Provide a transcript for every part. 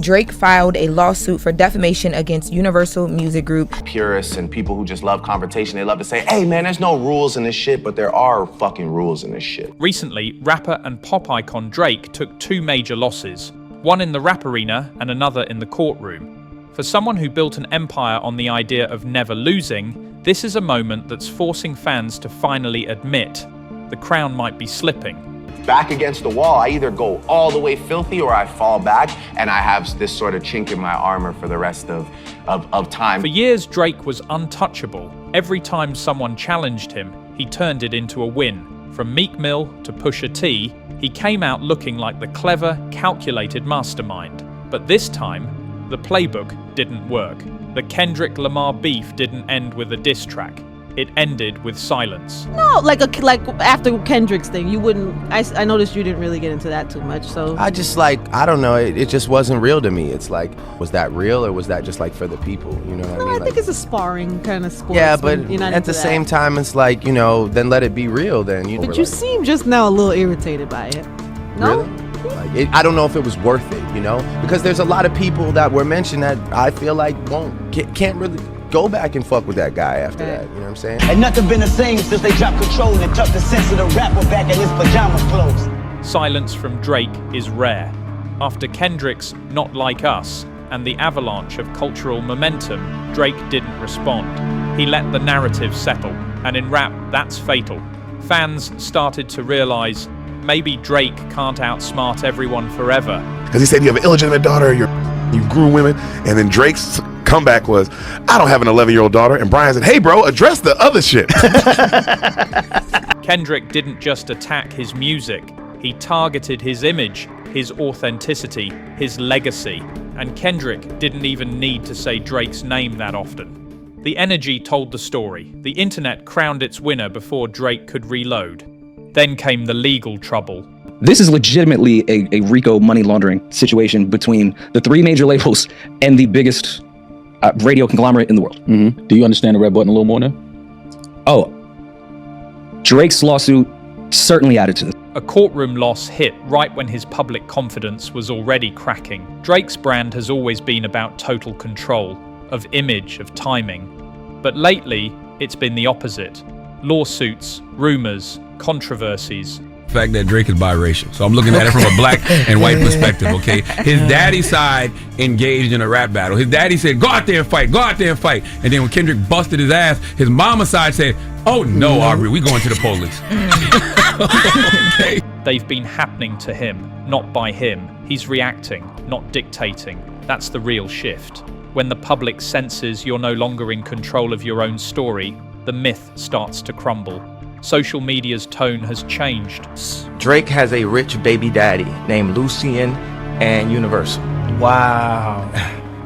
Drake filed a lawsuit for defamation against Universal Music Group. Purists and people who just love confrontation, they love to say, hey man, there's no rules in this shit, but there are fucking rules in this shit. Recently, rapper and pop icon Drake took 2 major losses, one in the rap arena and another in the courtroom. For someone who built an empire on the idea of never losing, this is a moment that's forcing fans to finally admit the crown might be slipping. Back against the wall, I either go all the way filthy or I fall back and I have this sort of chink in my armor for the rest of time. For years, Drake was untouchable. Every time someone challenged him, he turned it into a win. From Meek Mill to Pusha T, he came out looking like the clever, calculated mastermind. But this time, the playbook didn't work. The Kendrick-Lamar beef didn't end with a diss track. It ended with silence. No, like after Kendrick's thing, you wouldn't. I noticed you didn't really get into that too much. So I just I don't know. It just wasn't real to me. It's like, was that real or was that just like for the people? You know what I mean? I think it's a sparring kind of sport. Yeah, but at the same time, it's like, then let it be real. Then But you seem just now a little irritated by it. No. Really? I don't know if it was worth it. Because there's a lot of people that were mentioned that I feel like can't really go back and fuck with that guy after that, you know what I'm saying? And nothing been the same since they dropped Control and tucked the sense of the rapper back in his pajama clothes. Silence from Drake is rare. After Kendrick's Not Like Us and the avalanche of cultural momentum, Drake didn't respond. He let the narrative settle, and in rap, that's fatal. Fans started to realize maybe Drake can't outsmart everyone forever. Because he said you have an illegitimate daughter, you grew women, and then Drake's comeback was, I don't have an 11-year-old daughter, and Brian said, hey bro, address the other shit. Kendrick didn't just attack his music, he targeted his image, his authenticity, his legacy, and Kendrick didn't even need to say Drake's name that often. The energy told the story. The internet crowned its winner before Drake could reload. Then came the legal trouble. This is legitimately a RICO money laundering situation between the 3 major labels and the biggest radio conglomerate in the world. Mm-hmm. Do you understand the red button a little more now? Oh, Drake's lawsuit certainly added to this. A courtroom loss hit right when his public confidence was already cracking. Drake's brand has always been about total control, of image, of timing. But lately, it's been the opposite. Lawsuits, rumors, controversies. The fact that Drake is biracial. So I'm looking at it from a black and white perspective, okay? His daddy's side engaged in a rap battle. His daddy said, go out there and fight, go out there and fight. And then when Kendrick busted his ass, his mama's side said, oh no, Aubrey, we going to the police. Okay. They've been happening to him, not by him. He's reacting, not dictating. That's the real shift. When the public senses you're no longer in control of your own story, the myth starts to crumble. Social media's tone has changed. Drake has a rich baby daddy named Lucien and Universal. Wow.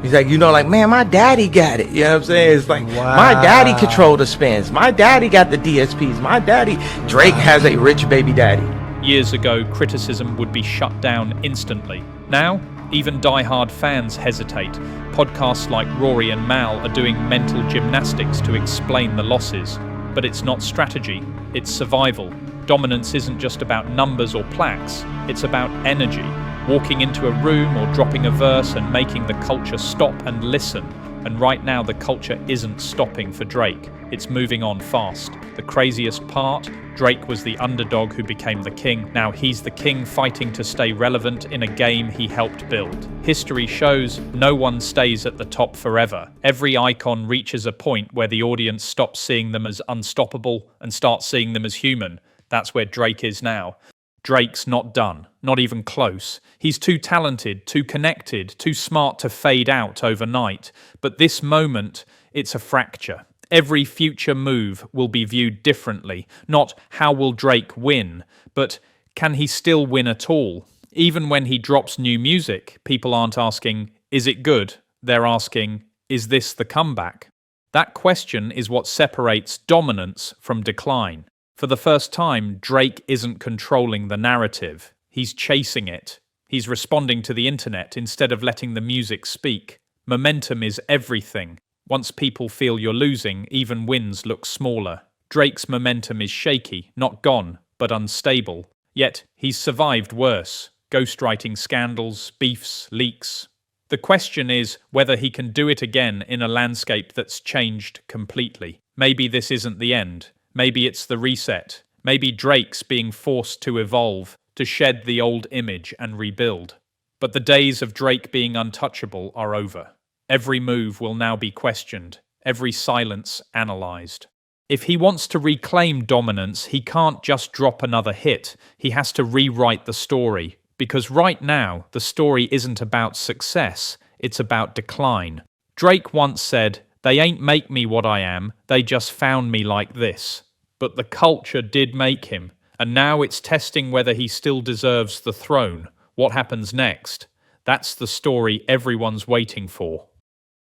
He's like, man, my daddy got it. You know what I'm saying? It's like, my daddy controlled the spins. My daddy got the DSPs. My daddy. Drake has a rich baby daddy. Years ago, criticism would be shut down instantly. Now, even die-hard fans hesitate. Podcasts like Rory and Mal are doing mental gymnastics to explain the losses. But it's not strategy, it's survival. Dominance isn't just about numbers or plaques, it's about energy. Walking into a room or dropping a verse and making the culture stop and listen. And right now the culture isn't stopping for Drake, it's moving on fast. The craziest part, Drake was the underdog who became the king. Now he's the king fighting to stay relevant in a game he helped build. History shows no one stays at the top forever. Every icon reaches a point where the audience stops seeing them as unstoppable and starts seeing them as human. That's where Drake is now. Drake's not done, not even close. He's too talented, too connected, too smart to fade out overnight. But this moment, it's a fracture. Every future move will be viewed differently. Not how will Drake win, but can he still win at all? Even when he drops new music, people aren't asking, is it good? They're asking, is this the comeback? That question is what separates dominance from decline. For the first time, Drake isn't controlling the narrative. He's chasing it. He's responding to the internet instead of letting the music speak. Momentum is everything. Once people feel you're losing, even wins look smaller. Drake's momentum is shaky, not gone, but unstable. Yet, he's survived worse. Ghostwriting scandals, beefs, leaks. The question is whether he can do it again in a landscape that's changed completely. Maybe this isn't the end. Maybe it's the reset. Maybe Drake's being forced to evolve, to shed the old image and rebuild. But the days of Drake being untouchable are over. Every move will now be questioned, every silence analyzed. If he wants to reclaim dominance, he can't just drop another hit. He has to rewrite the story. Because right now, the story isn't about success, it's about decline. Drake once said, "They ain't make me what I am, they just found me like this." But the culture did make him, and now it's testing whether he still deserves the throne. What happens next? That's the story everyone's waiting for.